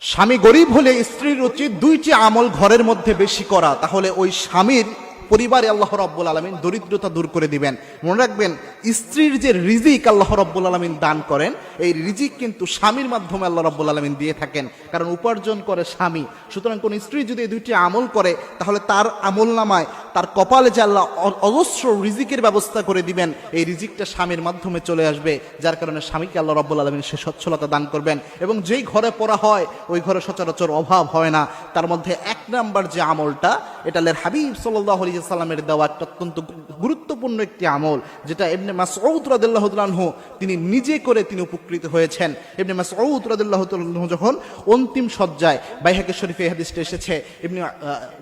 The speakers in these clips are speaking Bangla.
স্বামী গরিব হলে স্ত্রীর উচিত দুইটি আমল ঘরের মধ্যে বেশি করা, তাহলে ওই স্বামীর পরিবারে আল্লাহ রাব্বুল আলামিন দরিদ্রতা দূর করে দিবেন। মনে রাখবেন, স্ত্রীর যে রিজিক আল্লাহ রাব্বুল আলামিন দান করেন, এই রিজিক কিন্তু স্বামীর মাধ্যমে আল্লাহ রাব্বুল আলামিন দিয়ে থাকেন, কারণ উপার্জন করে স্বামী। সুতরাং কোন স্ত্রী যদি এই দুইটি আমল করে, তাহলে তার আমল নামায় তার কপালে যে আল্লাহ অজস্র রিজিকের ব্যবস্থা করে দিবেন, এই রিজিকটা স্বামীর মাধ্যমে চলে আসবে, যার কারণে স্বামীকে আল্লাহ রাব্বুল আলামিন সে সচ্ছলতা দান করবেন। এবং যেই ঘরে পড়া হয় ওই ঘরে সচরাচর অভাব হয় না। তার মধ্যে এক নাম্বার যে আমলটা, এটা আল্লাহর হাবিব সাল্লাল্লাহু আলাইহি সাল্লামের দেওয়া একটা অত্যন্ত গুরুত্বপূর্ণ একটি আমল, যেটা ইবনে মাসউদ রাদিয়াল্লাহু তাআলা আনহু তিনি নিজে করে তিনি উপকৃত হয়েছেন। ইবনে মাসউদ রাদিয়াল্লাহু তাআলা আনহু যখন অন্তিম শয্যায়, বাইহাকী শরীফে এই হাদিসটা এসেছে, ইবনে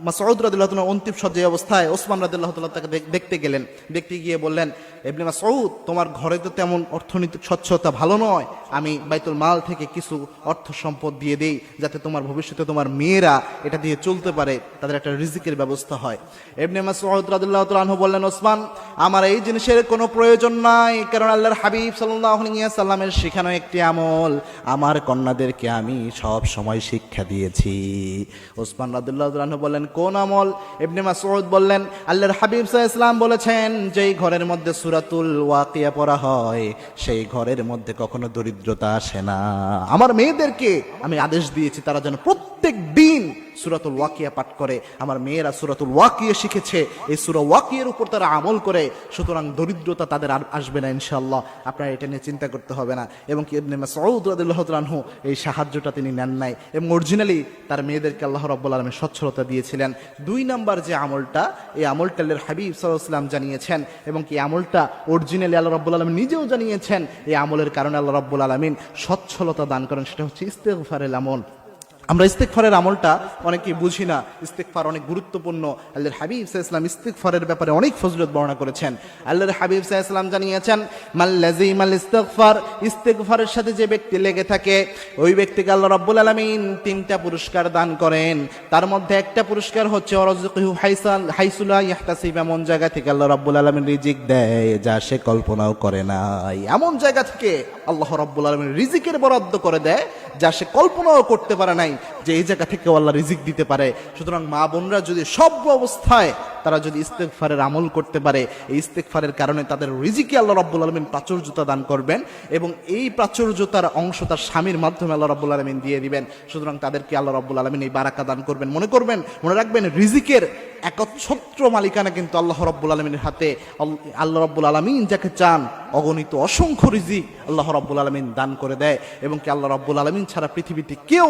মাসউদ রাদিয়াল্লাহু তাআলা অন্তিম শয্যায় অবস্থায় ওসমান রাদিয়াল্লাহু তাআলা তাকে দেখতে গেলেন। দেখতে গিয়ে বললেন, ইবনে মাসউদ, তোমার ঘরে তো তেমন অর্থনৈতিক সচ্ছলতা ভালো নয়, আমি বাইতুল মাল থেকে কিছু অর্থ সম্পদ দিয়ে দেই, যাতে তোমার ভবিষ্যতে তোমার মেয়েরা এটা দিয়ে চলতে পারে, তাদের একটা রিজিকের ব্যবস্থা হয়। ইবনে মাসউদ রাদিয়াল্লাহু তাআলা আনহু বললেন, ওসমান, আমার এই জিনিসের কোনো প্রয়োজন নাই, কারণ আল্লাহর হাবিব সাল্লাল্লাহু আলাইহি ওয়াসাল্লামের শেখানো একটি আমল আমার কন্যাদেরকে আমি সব সময় শিক্ষা দিয়েছি। ওসমান রাদিয়াল্লাহু তাআলা আনহু বললেন, কোন আমল? ইবনে মাসউদ বললেন, আল্লাহর হাবিব সাল্লাল্লাহু আলাইহি ওয়াসাল্লাম বলেছেন, যেই ঘরের মধ্যে সূরাতুল ওয়াকিয়া পড়া হয়, সেই ঘরের মধ্যে কখনো দরিদ্রতা আসে না। আমার মেয়েদেরকে আমি আদেশ দিয়েছি তারা যেন প্রত্যেক দিন সূরাতুল ওয়াকিয়া পাঠ করে। আমার মেয়েরা সূরাতুল ওয়াকিয়া শিখেছে, এই সূরা ওয়াকিয়ার উপর তারা আমল করে, সুতরাং দরিদ্রতা তাদের আর আসবে না ইনশাআল্লাহ। আপনারা এটা নিয়ে চিন্তা করতে হবে না। এবং কি ইবনে মাসউদ রাদিয়াল্লাহু তাআলা আনহু এই সাহায্যটা তিনি নেন নাই, এবং অরিজিনালি তার মেয়েদেরকে আল্লাহ রাব্বুল আলামিন সচ্ছলতা দিয়েছিলেন। দুই নাম্বার যে আমলটা, এই আমলটা আল্লাহর হাবিব সাল্লাল্লাহু আলাইহি ওয়াসাল্লাম জানিয়েছেন, এবং কি আমলটা অরিজিনালি আল্লাহ রাব্বুল আলামিন নিজেও জানিয়েছেন। এই আমলের কারণে আল্লাহ রাব্বুল আলামিন সচ্ছলতা দান করেন, সেটা হচ্ছে ইস্তেগফারের আমল। আমরা ইস্তেগফারের আমলটা অনেকেই বুঝি না। ইস্তেগফার অনেক গুরুত্বপূর্ণ। আল্লাহর হাবিব সাল্লাল্লাহু আলাইহি ওয়াসাল্লাম ইস্তেগফারের ব্যাপারে অনেক ফজিলত বর্ণনা করেছেন। আল্লাহর হাবিব সাল্লাল্লাহু আলাইহি ওয়াসাল্লাম জানিয়েছেন, মান লাযিমাল ইস্তিগফার, ইস্তেগফারের সাথে যে ব্যক্তি লেগে থাকে, ওই ব্যক্তিকে আল্লাহ রাব্বুল আলামিন তিনটা পুরস্কার দান করেন। তার মধ্যে একটা পুরস্কার হচ্ছে ওয়ারযুকুহু হাইসু লা ইয়াহতাসিব, এমন জায়গা থেকে আল্লাহ রাব্বুল আলামিন রিজিক দেয় যা সে কল্পনাও করে নাই। এমন জায়গা থেকে আল্লাহ রাব্বুল আলামিন রিজিকের বরাদ্দ করে দেয় যা সে কল্পনাও করতে পারে নাই, যে এই জায়গা থেকে আল্লাহ রিজিক দিতে পারে। সুতরাং মা বোনরা যদি সব অবস্থায় তারা যদি ইস্তেগফারের আমল করতে পারে, এই ইস্তেগফারের কারণে তাদের রিজিকে আল্লাহ রাব্বুল আলামিন প্রাচুর্যতা দান করবেন, এবং এই প্রাচুর্যতার অংশ তার স্বামীর মাধ্যমে আল্লাহ রাব্বুল আলামিন দিয়ে দিবেন। সুতরাং তাদেরকে আল্লাহ রাব্বুল আলামিন এই বারাকা দান করবেন। মনে রাখবেন, রিজিকের একচ্ছত্র মালিকানা কিন্তু আল্লাহ রাব্বুল আলামিনের হাতে। আল্লাহ রাব্বুল আলামিন যাকে চান অগণিত অসংখ্য রিজিক আল্লাহ রাব্বুল আলামিন দান করে দেয়, এবং কি আল্লাহ রাব্বুল আলামিন ছাড়া পৃথিবীতে কেউ